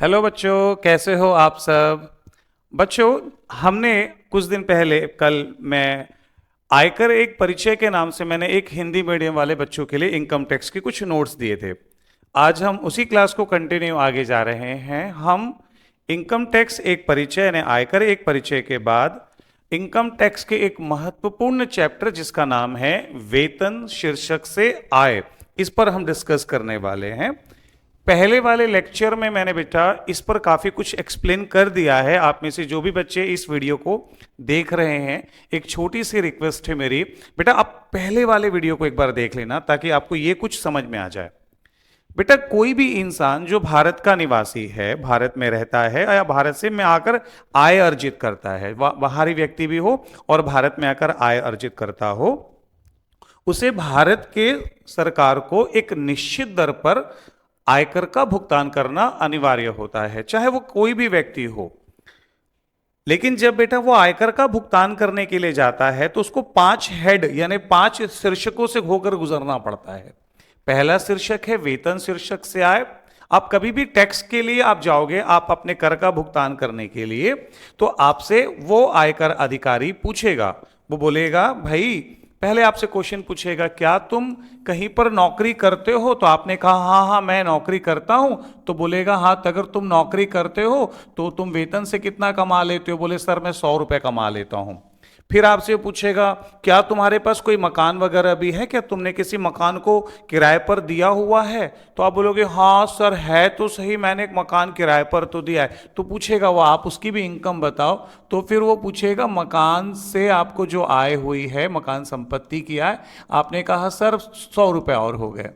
Hello बच्चों, कैसे हो आप सब। बच्चों, हमने कुछ दिन पहले कल मैं आयकर एक परिचय के नाम से मैंने एक हिंदी मीडियम वाले बच्चों के लिए इनकम टैक्स के कुछ नोट्स दिए थे। आज हम उसी क्लास को कंटिन्यू आगे जा रहे हैं। हम इनकम टैक्स एक परिचय यानी आयकर एक परिचय के बाद इनकम टैक्स के एक महत्वपूर्ण चैप्टर जिसका नाम है वेतन शीर्षक से आय, इस पर हम डिस्कस करने वाले हैं। पहले वाले लेक्चर में मैंने बेटा इस पर काफी कुछ एक्सप्लेन कर दिया है। आप में से जो भी बच्चे इस वीडियो को देख रहे हैं, एक छोटी सी रिक्वेस्ट है मेरी, बेटा आप पहले वाले वीडियो को एक बार देख लेना ताकि आपको ये कुछ समझ में आ जाए। बेटा कोई भी इंसान जो भारत का निवासी है, भारत में रहता है या भारत से में आकर आय अर्जित करता है, बाहरी व्यक्ति भी हो और भारत में आकर आय अर्जित करता हो, उसे भारत के सरकार को एक निश्चित दर पर आयकर का भुगतान करना अनिवार्य होता है, चाहे वो कोई भी व्यक्ति हो। लेकिन जब बेटा वो आयकर का भुगतान करने के लिए जाता है तो उसको 5 हेड यानी 5 शीर्षकों से होकर गुजरना पड़ता है। पहला शीर्षक है वेतन शीर्षक से आय। आप कभी भी टैक्स के लिए आप जाओगे, आप अपने कर का भुगतान करने के लिए, तो आपसे वो आयकर अधिकारी पूछेगा, वो बोलेगा भाई, पहले आपसे क्वेश्चन पूछेगा क्या तुम कहीं पर नौकरी करते हो। तो आपने कहा हाँ हाँ मैं नौकरी करता हूं। तो बोलेगा हाँ, तो अगर तुम नौकरी करते हो तो तुम वेतन से कितना कमा लेते हो। बोले सर मैं 100 रुपए कमा लेता हूं। फिर आपसे पूछेगा क्या तुम्हारे पास कोई मकान वगैरह भी है, क्या तुमने किसी मकान को किराए पर दिया हुआ है। तो आप बोलोगे हाँ सर है तो सही, मैंने एक मकान किराए पर तो दिया है। तो पूछेगा वो आप उसकी भी इनकम बताओ। तो फिर वो पूछेगा मकान से आपको जो आय हुई है, मकान संपत्ति की आय, आपने कहा सर 100 रुपए और हो गए।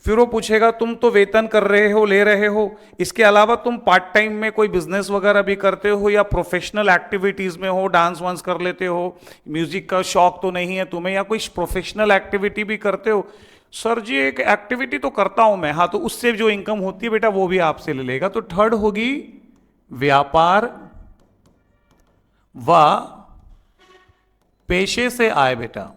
फिर वो पूछेगा तुम तो वेतन कर रहे हो, ले रहे हो, इसके अलावा तुम पार्ट टाइम में कोई बिजनेस वगैरह भी करते हो या प्रोफेशनल एक्टिविटीज में हो, डांस वांस कर लेते हो, म्यूजिक का शौक तो नहीं है तुम्हें, या कोई प्रोफेशनल एक्टिविटी भी करते हो। सर जी एक एक्टिविटी तो करता हूं मैं। हाँ, तो उससे जो इनकम होती है बेटा वो भी आपसे ले लेगा। तो थर्ड होगी व्यापार व पेशे से आय। बेटा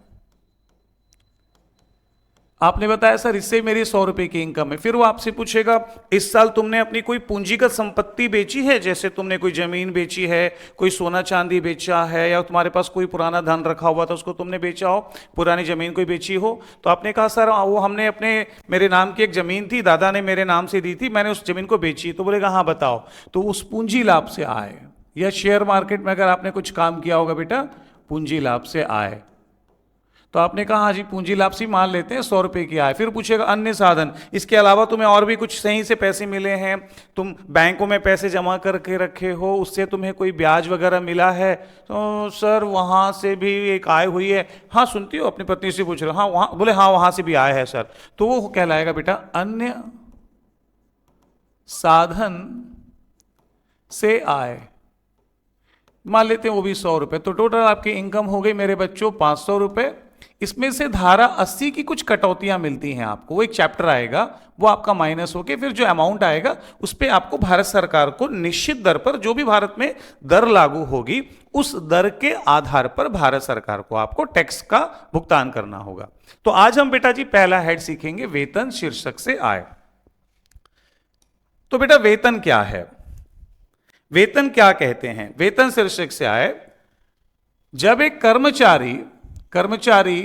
आपने बताया सर इससे मेरी 100 रुपए की इनकम है। फिर वो आपसे पूछेगा इस साल तुमने अपनी कोई पूंजीगत संपत्ति बेची है, जैसे तुमने कोई जमीन बेची है, कोई सोना चांदी बेचा है, या तुम्हारे पास कोई पुराना धन रखा हुआ था उसको तुमने बेचा हो, पुरानी जमीन कोई बेची हो। तो आपने कहा सर वो हमने मेरे नाम की एक जमीन थी, दादा ने मेरे नाम से दी थी, मैंने उस जमीन को बेची। तो बोलेगा हाँ बताओ। तो उस पूंजी लाभ से आए, या शेयर मार्केट में अगर आपने कुछ काम किया होगा बेटा, पूंजी लाभ से आए। तो आपने कहा हाँ जी पूंजी लाभ से मान लेते हैं 100 रुपए की आय। फिर पूछेगा अन्य साधन, इसके अलावा तुम्हें और भी कुछ सही से पैसे मिले हैं, तुम बैंकों में पैसे जमा करके रखे हो, उससे तुम्हें कोई ब्याज वगैरह मिला है। तो सर वहां से भी एक आय हुई है। हाँ सुनती हो, अपनी पत्नी से पूछ रहे हो। हाँ वहां, बोले हाँ वहां से भी आय है सर। तो वो कहलाएगा बेटा अन्य साधन से आय। मान लेते हैं वो भी 100 रुपए। तो टोटल आपकी इनकम हो गई मेरे बच्चों 500 रुपए। इसमें से धारा 80 की कुछ कटौतियां मिलती हैं आपको, वो एक चैप्टर आएगा, वो आपका माइनस होके फिर जो अमाउंट आएगा उस पर आपको भारत सरकार को निश्चित दर पर, जो भी भारत में दर लागू होगी उस दर के आधार पर भारत सरकार को आपको टैक्स का भुगतान करना होगा। तो आज हम बेटा जी पहला हेड सीखेंगे वेतन शीर्षक से आय। तो बेटा वेतन क्या है, वेतन क्या कहते हैं। वेतन शीर्षक से आय, जब एक कर्मचारी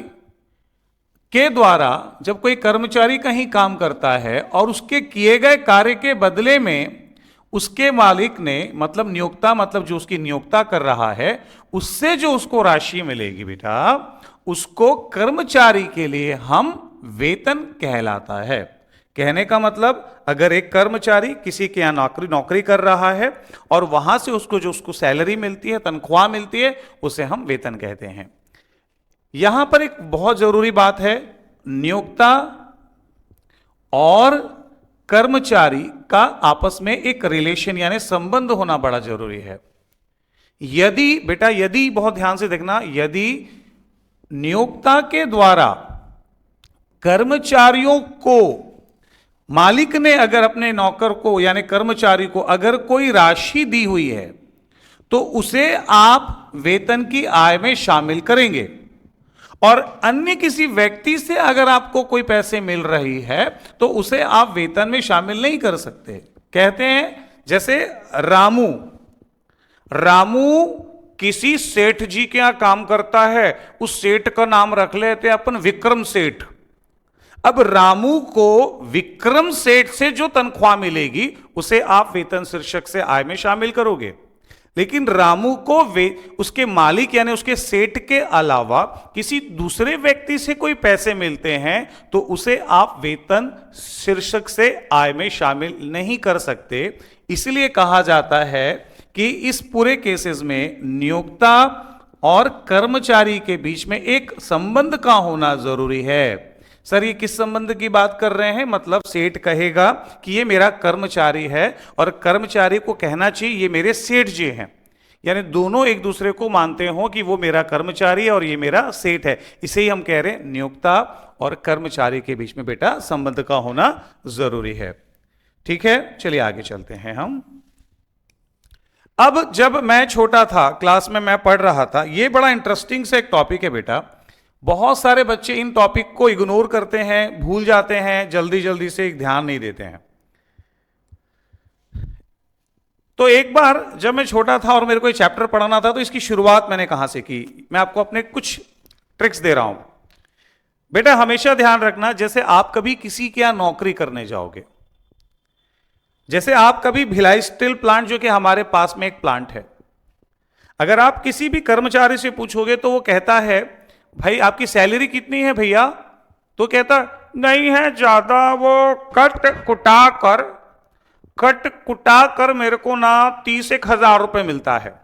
के द्वारा, जब कोई कर्मचारी कहीं काम करता है और उसके किए गए कार्य के बदले में उसके मालिक ने, मतलब नियोक्ता, मतलब जो उसकी नियोक्ता कर रहा है, उससे जो उसको राशि मिलेगी बेटा, उसको कर्मचारी के लिए हम वेतन कहलाता है। कहने का मतलब अगर एक कर्मचारी किसी के यहां नौकरी कर रहा है और वहां से उसको जो उसको सैलरी मिलती है, तनख्वाह मिलती है, उसे हम वेतन कहते हैं। यहां पर एक बहुत जरूरी बात है, नियोक्ता और कर्मचारी का आपस में एक रिलेशन यानी संबंध होना बड़ा जरूरी है। यदि बेटा, यदि बहुत ध्यान से देखना, यदि नियोक्ता के द्वारा कर्मचारियों को, मालिक ने अगर अपने नौकर को यानी कर्मचारी को अगर कोई राशि दी हुई है तो उसे आप वेतन की आय में शामिल करेंगे। और अन्य किसी व्यक्ति से अगर आपको कोई पैसे मिल रही है तो उसे आप वेतन में शामिल नहीं कर सकते। कहते हैं जैसे रामू, रामू किसी सेठ जी के यहां काम करता है, उस सेठ का नाम रख लेते हैं अपन विक्रम सेठ। अब रामू को विक्रम सेठ से जो तनख्वाह मिलेगी उसे आप वेतन शीर्षक से आय में शामिल करोगे, लेकिन रामू को उसके मालिक यानी उसके सेठ के अलावा किसी दूसरे व्यक्ति से कोई पैसे मिलते हैं तो उसे आप वेतन शीर्षक से आय में शामिल नहीं कर सकते। इसलिए कहा जाता है कि इस पूरे केसेस में नियोक्ता और कर्मचारी के बीच में एक संबंध का होना जरूरी है। सर ये किस संबंध की बात कर रहे हैं? मतलब सेठ कहेगा कि ये मेरा कर्मचारी है और कर्मचारी को कहना चाहिए ये मेरे सेठ जी हैं, यानी दोनों एक दूसरे को मानते हो कि वो मेरा कर्मचारी है और ये मेरा सेठ है। इसे ही हम कह रहे हैं नियोक्ता और कर्मचारी के बीच में बेटा संबंध का होना जरूरी है। ठीक है, चलिए आगे चलते हैं हम। अब जब मैं छोटा था, क्लास में मैं पढ़ रहा था, ये बड़ा इंटरेस्टिंग से एक टॉपिक है बेटा। बहुत सारे बच्चे इन टॉपिक को इग्नोर करते हैं, भूल जाते हैं, जल्दी जल्दी से ध्यान नहीं देते हैं। तो एक बार जब मैं छोटा था और मेरे को ये चैप्टर पढ़ाना था तो इसकी शुरुआत मैंने कहां से की, मैं आपको अपने कुछ ट्रिक्स दे रहा हूं। बेटा हमेशा ध्यान रखना, जैसे आप कभी किसी के यहां नौकरी करने जाओगे, जैसे आप कभी भिलाई स्टील प्लांट जो कि हमारे पास में एक प्लांट है, अगर आप किसी भी कर्मचारी से पूछोगे तो वो कहता है भाई आपकी सैलरी कितनी है भैया, तो कहता नहीं है ज्यादा, वो कट कुटा कर मेरे को ना 30,000 रुपए मिलता है।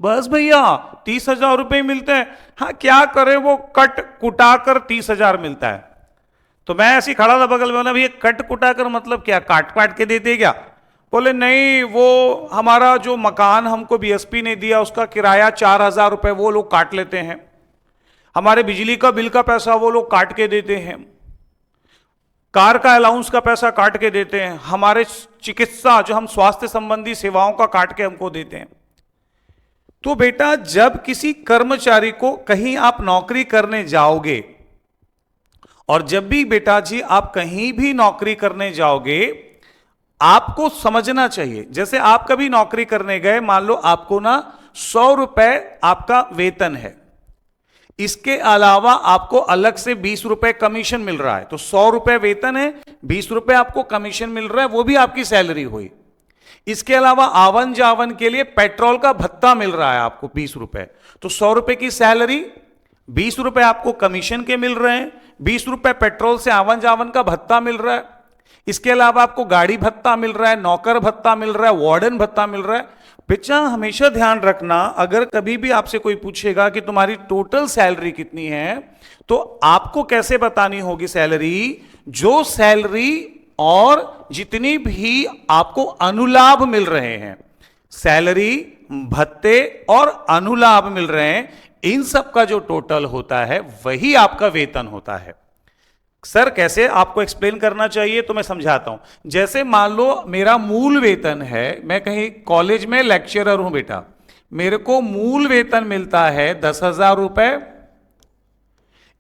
बस भैया 30,000 रुपए मिलते हैं? हाँ क्या करे, वो कट कुटा कर 30,000 मिलता है। तो मैं ऐसी खड़ा था बगल में, बोला भैया कट कुटा कर मतलब क्या, काट काट के देते क्या? बोले नहीं, वो हमारा जो मकान हमको बीएसपी ने दिया उसका किराया 4,000 रुपए वो लोग काट लेते हैं, हमारे बिजली का बिल का पैसा वो लोग काट के देते हैं, कार का अलाउंस का पैसा काट के देते हैं, हमारे चिकित्सा जो हम स्वास्थ्य संबंधी सेवाओं का काट के हमको देते हैं। तो बेटा जब किसी कर्मचारी को कहीं आप नौकरी करने जाओगे, और जब भी बेटा जी आप कहीं भी नौकरी करने जाओगे, आपको समझना चाहिए, जैसे आप कभी नौकरी करने गए, मान लो आपको ना 100 रुपए आपका वेतन है, इसके अलावा आपको अलग से 20 रुपए कमीशन मिल रहा है, तो 100 रुपए वेतन है, 20 रुपए आपको कमीशन मिल रहा है, वो भी आपकी सैलरी हुई। इसके अलावा आवन जावन के लिए पेट्रोल का भत्ता मिल रहा है आपको 20 रुपए, तो 100 रुपए की सैलरी, 20 रुपए आपको कमीशन के मिल रहे हैं, 20 रुपए पेट्रोल से आवन जावन का भत्ता मिल रहा है, इसके अलावा आपको गाड़ी भत्ता मिल रहा है, नौकर भत्ता मिल रहा है, वार्डन भत्ता मिल रहा है। बच्चा हमेशा ध्यान रखना, अगर कभी भी आपसे कोई पूछेगा कि तुम्हारी टोटल सैलरी कितनी है, तो आपको कैसे बतानी होगी सैलरी? जो सैलरी और जितनी भी आपको अनुलाभ मिल रहे हैं, सैलरी, भत्ते और अनुलाभ मिल रहे हैं, इन सब का जो टोटल होता है वही आपका वेतन होता है। सर कैसे आपको एक्सप्लेन करना चाहिए, तो मैं समझाता हूं। जैसे मान लो मेरा मूल वेतन है, मैं कहीं कॉलेज में लेक्चरर हूं बेटा, मेरे को मूल वेतन मिलता है 10,000 रुपए,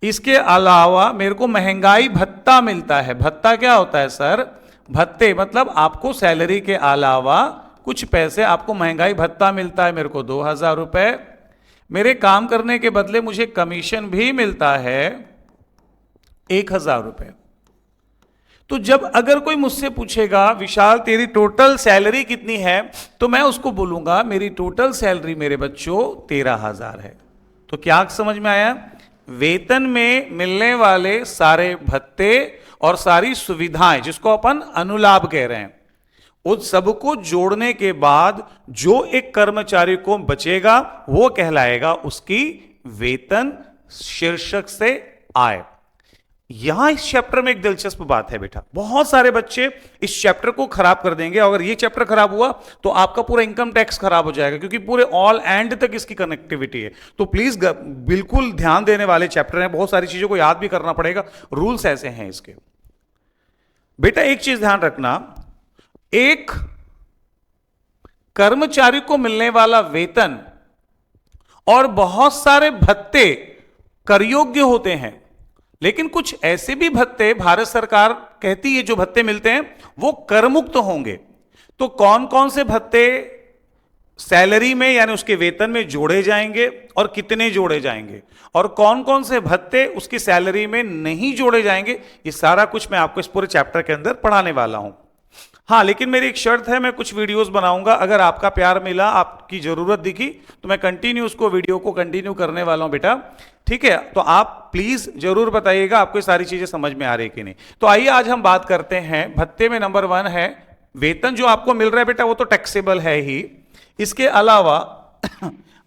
इसके अलावा मेरे को महंगाई भत्ता मिलता है। भत्ता क्या होता है सर? भत्ते मतलब आपको सैलरी के अलावा कुछ पैसे आपको महंगाई भत्ता मिलता है, मेरे को 2,000 रुपए। मेरे काम करने के बदले मुझे कमीशन भी मिलता है 1,000 रुपए। तो जब अगर कोई मुझसे पूछेगा विशाल तेरी टोटल सैलरी कितनी है, तो मैं उसको बोलूंगा मेरी टोटल सैलरी मेरे बच्चों 13,000 है। तो क्या समझ में आया? वेतन में मिलने वाले सारे भत्ते और सारी सुविधाएं जिसको अपन अनुलाभ कह रहे हैं, उस सबको जोड़ने के बाद जो एक कर्मचारी को बचेगा वो कहलाएगा उसकी वेतन शीर्षक से आय। यहां इस चैप्टर में एक दिलचस्प बात है बेटा, बहुत सारे बच्चे इस चैप्टर को खराब कर देंगे। अगर ये चैप्टर खराब हुआ तो आपका पूरा इनकम टैक्स खराब हो जाएगा, क्योंकि पूरे ऑल एंड तक इसकी कनेक्टिविटी है। तो प्लीज बिल्कुल ध्यान देने वाले चैप्टर हैं, बहुत सारी चीजों को याद भी करना पड़ेगा, रूल्स ऐसे हैं इसके। बेटा एक चीज ध्यान रखना, एक कर्मचारी को मिलने वाला वेतन और बहुत सारे भत्ते कर योग्य होते हैं, लेकिन कुछ ऐसे भी भत्ते भारत सरकार कहती है जो भत्ते मिलते हैं वो कर मुक्त होंगे। तो कौन कौन से भत्ते सैलरी में यानी उसके वेतन में जोड़े जाएंगे और कितने जोड़े जाएंगे, और कौन कौन से भत्ते उसकी सैलरी में नहीं जोड़े जाएंगे, ये सारा कुछ मैं आपको इस पूरे चैप्टर के अंदर पढ़ाने वाला हूं। हाँ, लेकिन मेरी एक शर्त है, मैं कुछ वीडियोस बनाऊंगा, अगर आपका प्यार मिला, आपकी जरूरत दिखी तो मैं कंटिन्यू उसको वीडियो को कंटिन्यू करने वाला हूं बेटा, ठीक है। तो आप प्लीज जरूर बताइएगा आपको ये सारी चीजें समझ में आ रही कि नहीं। तो आइए आज हम बात करते हैं भत्ते में। नंबर 1 है वेतन जो आपको मिल रहा है बेटा, वो तो टैक्सेबल है ही। इसके अलावा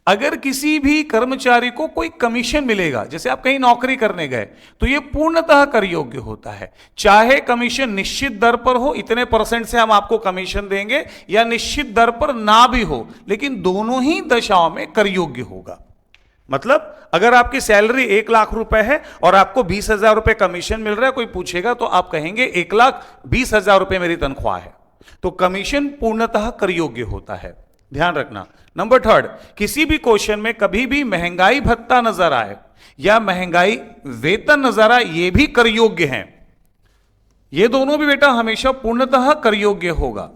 अगर किसी भी कर्मचारी को कोई कमीशन मिलेगा, जैसे आप कहीं नौकरी करने गए, तो यह पूर्णतः कर योग्य होता है। चाहे कमीशन निश्चित दर पर हो, इतने % से हम आपको कमीशन देंगे, या निश्चित दर पर ना भी हो, लेकिन दोनों ही दशाओं में कर योग्य होगा। मतलब अगर आपकी सैलरी 1 लाख रुपए है और आपको 20,000 रुपए कमीशन मिल रहा है, कोई पूछेगा तो आप कहेंगे 1,20,000 रुपए मेरी तनख्वाह है। तो कमीशन पूर्णतः कर योग्य होता है, ध्यान रखना। नंबर 3, किसी भी क्वेश्चन में कभी भी महंगाई भत्ता नजर आए या महंगाई वेतन नजर आए, ये भी कर योग्य हैं। ये दोनों भी बेटा हमेशा पूर्णतः कर योग्य होगा।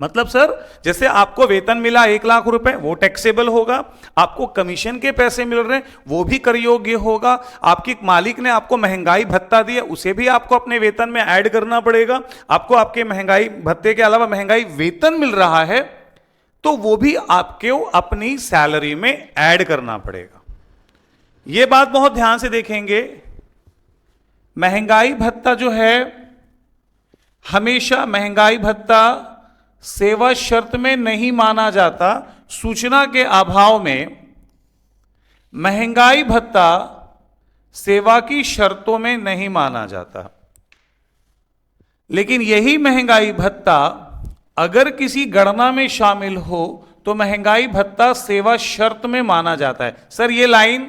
मतलब सर, जैसे आपको वेतन मिला 1 लाख रुपए, वो टैक्सेबल होगा। आपको कमीशन के पैसे मिल रहे हैं, वो भी कर योग्य होगा। आपके मालिक ने आपको महंगाई भत्ता दिया, उसे भी आपको अपने वेतन में ऐड करना पड़ेगा। आपको आपके महंगाई भत्ते के अलावा महंगाई वेतन मिल रहा है, तो वो भी आपको अपनी सैलरी में ऐड करना पड़ेगा। यह बात बहुत ध्यान से देखेंगे। महंगाई भत्ता जो है, हमेशा महंगाई भत्ता सेवा शर्त में नहीं माना जाता। सूचना के अभाव में महंगाई भत्ता सेवा की शर्तों में नहीं माना जाता, लेकिन यही महंगाई भत्ता अगर किसी गणना में शामिल हो तो महंगाई भत्ता सेवा शर्त में माना जाता है। सर ये लाइन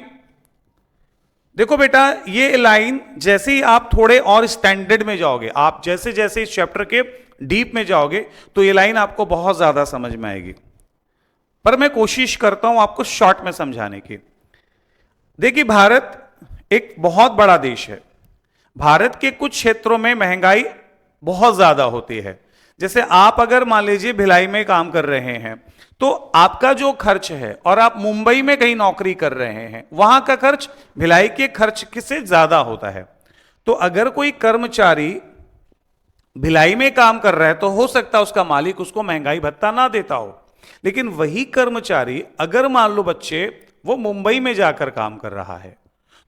देखो बेटा, ये लाइन जैसे ही आप थोड़े और स्टैंडर्ड में जाओगे, आप जैसे जैसे इस चैप्टर के डीप में जाओगे, तो ये लाइन आपको बहुत ज्यादा समझ में आएगी, पर मैं कोशिश करता हूं आपको शॉर्ट में समझाने की। देखिए, भारत एक बहुत बड़ा देश है। भारत के कुछ क्षेत्रों में महंगाई बहुत ज्यादा होती है। जैसे आप अगर मान लीजिए भिलाई में काम कर रहे हैं, तो आपका जो खर्च है, और आप मुंबई में कहीं नौकरी कर रहे हैं, वहां का खर्च भिलाई के खर्च से ज्यादा होता है। तो अगर कोई कर्मचारी भिलाई में काम कर रहा है, तो हो सकता है उसका मालिक उसको महंगाई भत्ता ना देता हो। लेकिन वही कर्मचारी अगर मान लो बच्चे वो मुंबई में जाकर काम कर रहा है,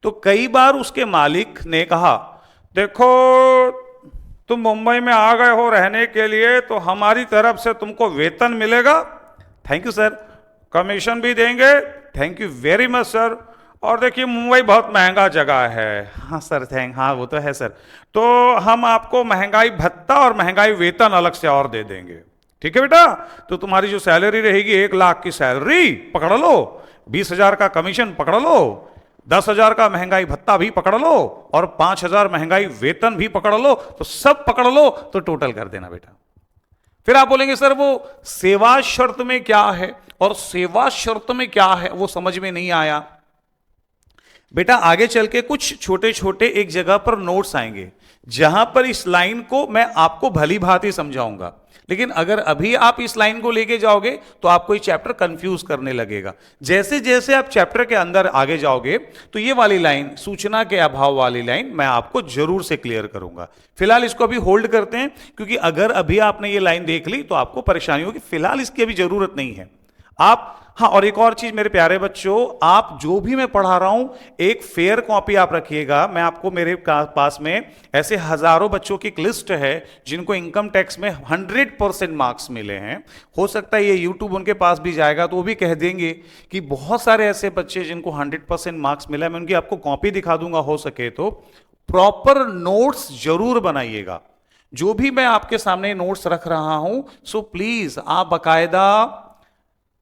तो कई बार उसके मालिक ने कहा, देखो तुम मुंबई में आ गए हो रहने के लिए, तो हमारी तरफ से तुमको वेतन मिलेगा, थैंक यू सर, कमीशन भी देंगे, thank you very much sir, और देखिए मुंबई बहुत महंगा जगह है, हाँ सर हाँ वो तो है सर, तो हम आपको महंगाई भत्ता और महंगाई वेतन अलग से और दे देंगे, ठीक है बेटा। तो तुम्हारी जो सैलरी रहेगी 1 लाख की सैलरी पकड़ लो, 20,000 का कमीशन पकड़ लो, 10,000 का महंगाई भत्ता भी पकड़ लो, और 5,000 महंगाई वेतन भी पकड़ लो, तो सब पकड़ लो, तो टोटल कर देना बेटा। फिर आप बोलेंगे सर वो सेवा शर्त में क्या है और सेवा शर्त में क्या है, वो समझ में नहीं आया। बेटा आगे चल के कुछ छोटे छोटे एक जगह पर नोट्स आएंगे, जहां पर इस लाइन को मैं आपको भली भांति समझाऊंगा, लेकिन अगर अभी आप इस लाइन को लेके जाओगे तो आपको ये चैप्टर कंफ्यूज करने लगेगा। जैसे जैसे आप चैप्टर के अंदर आगे जाओगे, तो ये वाली लाइन, सूचना के अभाव वाली लाइन, मैं आपको जरूर से क्लियर करूंगा। फिलहाल इसको अभी होल्ड करते हैं, क्योंकि अगर अभी आपने ये लाइन देख ली तो आपको परेशानी होगी। फिलहाल इसकी अभी जरूरत नहीं है। आप हाँ, और एक और चीज मेरे प्यारे बच्चों, आप जो भी मैं पढ़ा रहा हूं, एक फेयर कॉपी आप रखिएगा। मैं आपको, मेरे पास में ऐसे हजारों बच्चों की एक लिस्ट है जिनको इनकम टैक्स में 100% मार्क्स मिले हैं। हो सकता है ये यूट्यूब उनके पास भी जाएगा तो वो भी कह देंगे कि बहुत सारे ऐसे बच्चे जिनको 100% मार्क्स मिला है। मैं उनकी आपको कॉपी दिखा दूंगा, हो सके तो प्रॉपर नोट्स जरूर बनाइएगा। जो भी मैं आपके सामने नोट्स रख रहा हूं, सो प्लीज आप बाकायदा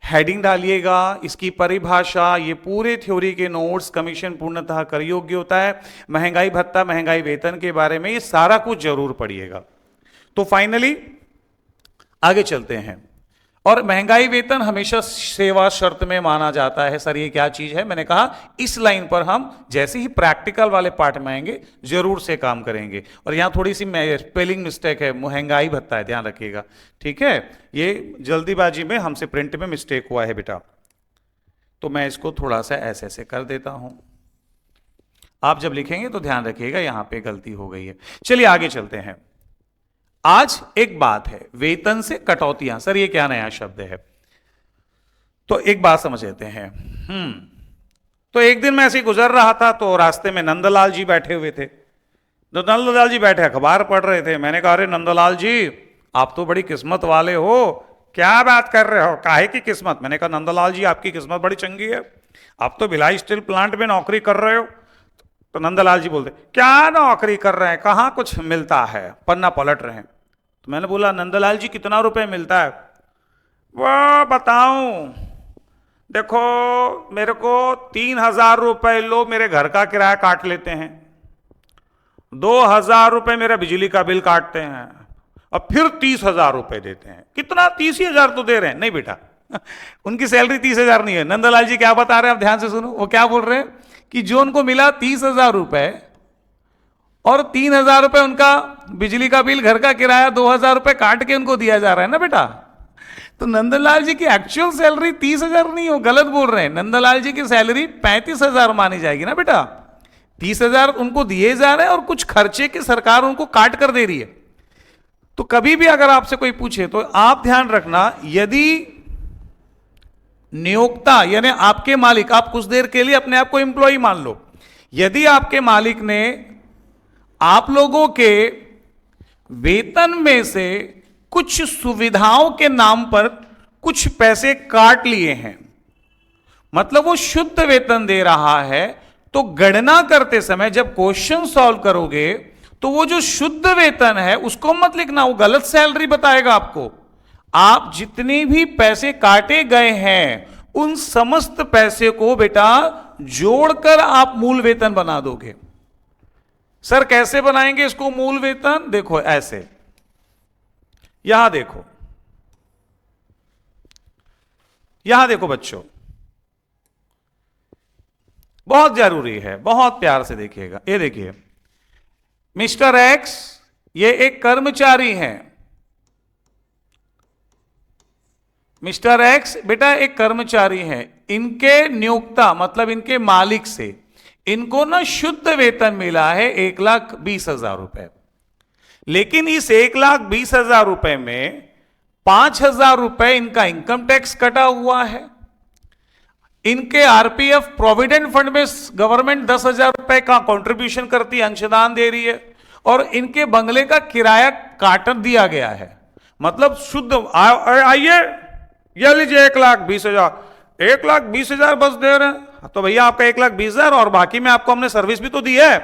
हेडिंग डालिएगा, इसकी परिभाषा, ये पूरे थ्योरी के नोट्स, कमीशन पूर्णतः कर योग्य होता है, महंगाई भत्ता, महंगाई वेतन के बारे में, ये सारा कुछ जरूर पढ़िएगा। तो फाइनली आगे चलते हैं। और महंगाई वेतन हमेशा सेवा शर्त में माना जाता है। सर ये क्या चीज है? मैंने कहा इस लाइन पर हम जैसे ही प्रैक्टिकल वाले पार्ट में आएंगे जरूर से काम करेंगे। और यहां थोड़ी सी स्पेलिंग मिस्टेक है, महंगाई भत्ता है, ध्यान रखिएगा, ठीक है? ये जल्दीबाजी में हमसे प्रिंट में मिस्टेक हुआ है बेटा, तो मैं इसको थोड़ा सा ऐसे ऐसे कर देता हूं। आप जब लिखेंगे तो ध्यान रखिएगा यहां पे गलती हो गई है। चलिए आगे चलते हैं। आज एक बात है, वेतन से कटौतियां। सर ये क्या नया शब्द है? तो एक बात समझ लेते हैं। तो एक दिन मैं ऐसे ही गुजर रहा था तो रास्ते में नंदलाल जी बैठे हुए थे। तो नंदलाल जी बैठे अखबार पढ़ रहे थे। मैंने कहा अरे नंदलाल जी आप तो बड़ी किस्मत वाले हो। क्या बात कर रहे हो, काहे की किस्मत? मैंने कहा नंदलाल जी आपकी किस्मत बड़ी चंगी है, आप तो भिलाई स्टील प्लांट में नौकरी कर रहे हो। तो नंदलाल जी बोलते क्या नौकरी कर रहे हैं, कहाँ कुछ मिलता है? पन्ना पलट रहे हैं। तो मैंने बोला नंदलाल जी कितना रुपए मिलता है? वो बताऊं, देखो मेरे को 3,000 रुपए लोग मेरे घर का किराया काट लेते हैं, 2,000 रुपए मेरा बिजली का बिल काटते हैं और फिर 30,000 रुपए देते हैं। कितना? 30,000 तो दे रहे हैं। नहीं बेटा उनकी सैलरी 30,000 नहीं है। नंदलाल जी क्या बता रहे हैं, आप ध्यान से सुनो। वो क्या बोल रहे हैं कि जो उनको मिला 30,000 रुपए और 3,000 रुपए उनका बिजली का बिल, घर का किराया, 2,000 रुपए काट के उनको दिया जा रहा है ना बेटा। तो नंदलाल जी की एक्चुअल सैलरी 30,000 नहीं हो, गलत बोल रहे हैं। नंदलाल जी की सैलरी 35,000 मानी जाएगी ना बेटा। 30,000 उनको दिए जा रहे हैं और कुछ खर्चे की सरकार उनको काट कर दे रही है। तो कभी भी अगर आपसे कोई पूछे तो आप ध्यान रखना, यदि नियोक्ता यानी आपके मालिक, आप कुछ देर के लिए अपने आप को एम्प्लॉय मान लो, यदि आपके मालिक ने आप लोगों के वेतन में से कुछ सुविधाओं के नाम पर कुछ पैसे काट लिए हैं, मतलब वो शुद्ध वेतन दे रहा है, तो गणना करते समय जब क्वेश्चन सॉल्व करोगे तो वो जो शुद्ध वेतन है उसको मत लिखना, वो गलत सैलरी बताएगा आपको। आप जितने भी पैसे काटे गए हैं उन समस्त पैसे को बेटा जोड़कर आप मूल वेतन बना दोगे। सर कैसे बनाएंगे इसको मूल वेतन? देखो ऐसे, यहां देखो, यहां देखो बच्चों, बहुत जरूरी है, बहुत प्यार से देखिएगा। ये देखिए मिस्टर एक्स ये एक कर्मचारी हैं। मिस्टर एक्स बेटा एक कर्मचारी हैं। इनके नियोक्ता मतलब इनके मालिक से इनको ना शुद्ध वेतन मिला है 1,20,000 रुपए। लेकिन इस 1,20,000 रुपए में 5,000 रुपए इनका इनकम टैक्स कटा हुआ है। इनके आरपीएफ प्रोविडेंट फंड में गवर्नमेंट 10,000 रुपए का कंट्रीब्यूशन करती है, अंशदान दे रही है, और इनके बंगले का किराया काट दिया गया है। मतलब शुद्ध आइए ये लीजिए 1,20,000, 1,20,000 बस दे रहे हैं। तो भैया आपका 1,20,000 और बाकी में आपको हमने सर्विस भी तो दी है,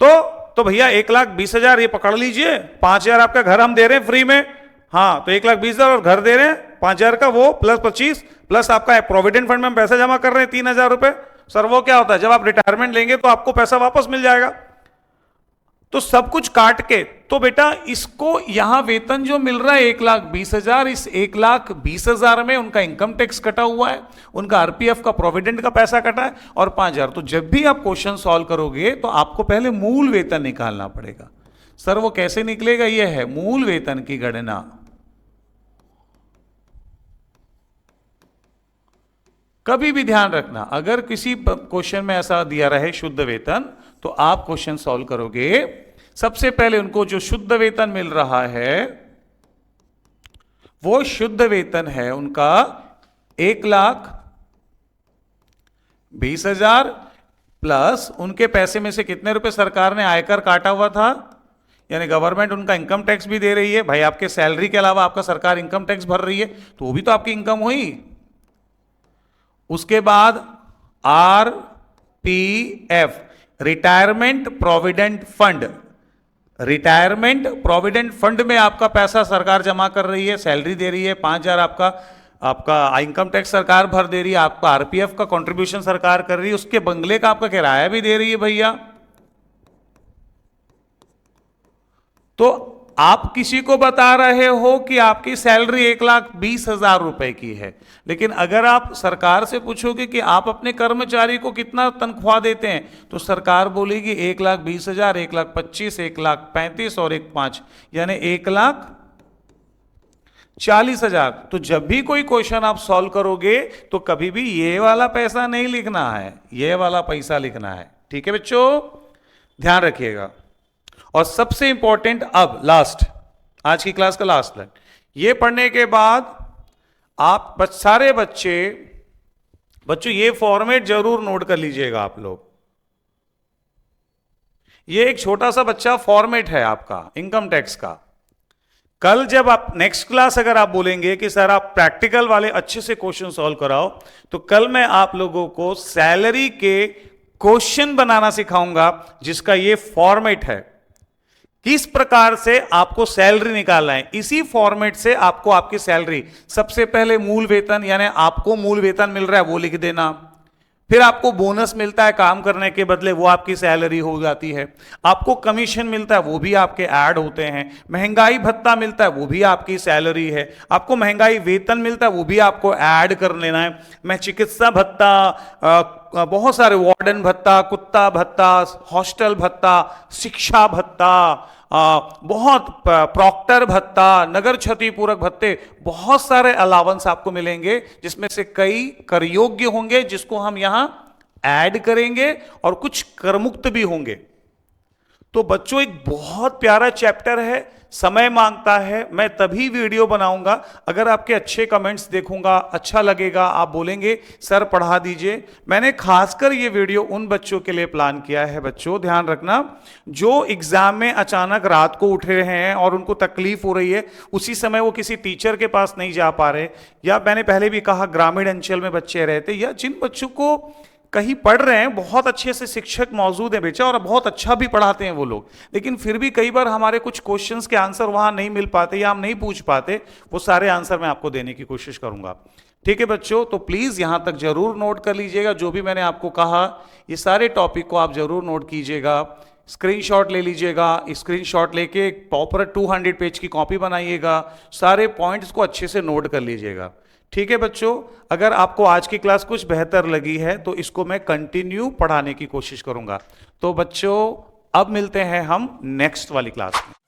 तो भैया 1,20,000 ये पकड़ लीजिए, 5,000 आपका घर हम दे रहे हैं फ्री में। हाँ तो 1,20,000 और घर दे रहे हैं 5,000 का, वो प्लस 25 प्लस आपका प्रोविडेंट फंड में हम पैसा जमा कर रहे हैं 3,000 रुपए। सर वो क्या होता है, जब आप रिटायरमेंट लेंगे तो आपको पैसा वापस मिल जाएगा। तो सब कुछ काट के, तो बेटा इसको यहां वेतन जो मिल रहा है 1,20,000, इस 1,20,000 में उनका इनकम टैक्स कटा हुआ है, उनका आरपीएफ का प्रोविडेंट का पैसा कटा है और 5,000। तो जब भी आप क्वेश्चन सॉल्व करोगे तो आपको पहले मूल वेतन निकालना पड़ेगा। सर वो कैसे निकलेगा? यह है मूल वेतन की गणना। कभी भी ध्यान रखना, अगर किसी क्वेश्चन में ऐसा दिया रहे शुद्ध वेतन, तो आप क्वेश्चन सॉल्व करोगे, सबसे पहले उनको जो शुद्ध वेतन मिल रहा है वो शुद्ध वेतन है उनका 1,20,000 प्लस उनके पैसे में से कितने रुपए सरकार ने आयकर काटा हुआ था, यानी गवर्नमेंट उनका इनकम टैक्स भी दे रही है। भाई आपके सैलरी के अलावा आपका सरकार इनकम टैक्स भर रही है, तो वो भी तो आपकी इनकम हुई। उसके बाद RPF retirement provident fund, retirement provident fund में आपका पैसा सरकार जमा कर रही है, सैलरी दे रही है, 5,000 आपका इनकम टैक्स सरकार भर दे रही है, आपका आरपीएफ का कंट्रीब्यूशन सरकार कर रही है, उसके बंगले का आपका किराया भी दे रही है भैया। तो आप किसी को बता रहे हो कि आपकी सैलरी 1,20,000 रुपए की है, लेकिन अगर आप सरकार से पूछोगे कि आप अपने कर्मचारी को कितना तनख्वाह देते हैं, तो सरकार बोलेगी 1,20,000, 1,25,000, 1,35,000 और 1,05,000, यानी 1,40,000। तो जब भी कोई क्वेश्चन आप सॉल्व करोगे तो कभी भी ये वाला पैसा नहीं लिखना है, ये वाला पैसा लिखना है। ठीक है बच्चों, ध्यान रखिएगा। और सबसे इंपॉर्टेंट, अब लास्ट, आज की क्लास का लास्ट लाइन, ये पढ़ने के बाद आप सारे बच्चों ये फॉर्मेट जरूर नोट कर लीजिएगा आप लोग। ये एक छोटा सा बच्चा फॉर्मेट है आपका इनकम टैक्स का। कल जब आप नेक्स्ट क्लास अगर आप बोलेंगे कि सर आप प्रैक्टिकल वाले अच्छे से क्वेश्चन सॉल्व कराओ, तो कल मैं आप लोगों को सैलरी के क्वेश्चन बनाना सिखाऊंगा, जिसका ये फॉर्मेट है। किस प्रकार से आपको सैलरी निकालना है, इसी फॉर्मेट से आपको आपकी सैलरी, सबसे पहले मूल वेतन, यानी आपको मूल वेतन मिल रहा है वो लिख देना, फिर आपको बोनस मिलता है काम करने के बदले, वो आपकी सैलरी हो जाती है, आपको कमीशन मिलता है वो भी आपके ऐड होते हैं, महंगाई भत्ता मिलता है वो भी आपकी सैलरी है, आपको महंगाई वेतन मिलता है वो भी आपको ऐड कर लेना है, मैं चिकित्सा भत्ता, बहुत सारे वार्डन भत्ता, कुत्ता भत्ता, हॉस्टल भत्ता, शिक्षा भत्ता, बहुत प्रॉक्टर भत्ता, नगर क्षतिपूरक भत्ते, बहुत सारे अलावेंस आपको मिलेंगे, जिसमें से कई कर योग्य होंगे जिसको हम यहां ऐड करेंगे, और कुछ करमुक्त भी होंगे। तो बच्चों एक बहुत प्यारा चैप्टर है, समय मांगता है, मैं तभी वीडियो बनाऊंगा अगर आपके अच्छे कमेंट्स देखूंगा, अच्छा लगेगा, आप बोलेंगे सर पढ़ा दीजिए। मैंने खासकर ये वीडियो उन बच्चों के लिए प्लान किया है, बच्चों ध्यान रखना, जो एग्जाम में अचानक रात को उठ रहे हैं और उनको तकलीफ हो रही है, उसी समय वो किसी टीचर के पास नहीं जा पा रहे, या मैंने पहले भी कहा ग्रामीण अंचल में बच्चे रहते, या जिन बच्चों को कहीं पढ़ रहे हैं, बहुत अच्छे से शिक्षक मौजूद है बेचा और बहुत अच्छा भी पढ़ाते हैं वो लोग, लेकिन फिर भी कई बार हमारे कुछ क्वेश्चंस के आंसर वहां नहीं मिल पाते या हम नहीं पूछ पाते, वो सारे आंसर मैं आपको देने की कोशिश करूंगा। ठीक है बच्चों, तो प्लीज यहां तक जरूर नोट कर लीजिएगा, जो भी मैंने आपको कहा ये सारे टॉपिक को आप जरूर नोट कीजिएगा, स्क्रीनशॉट ले लीजिएगा, स्क्रीनशॉट लेके एक प्रॉपर 200 पेज की कॉपी बनाइएगा, सारे पॉइंट्स को अच्छे से नोट कर लीजिएगा। ठीक है बच्चों, अगर आपको आज की क्लास कुछ बेहतर लगी है तो इसको मैं कंटिन्यू पढ़ाने की कोशिश करूंगा। तो बच्चों अब मिलते हैं हम नेक्स्ट वाली क्लास में।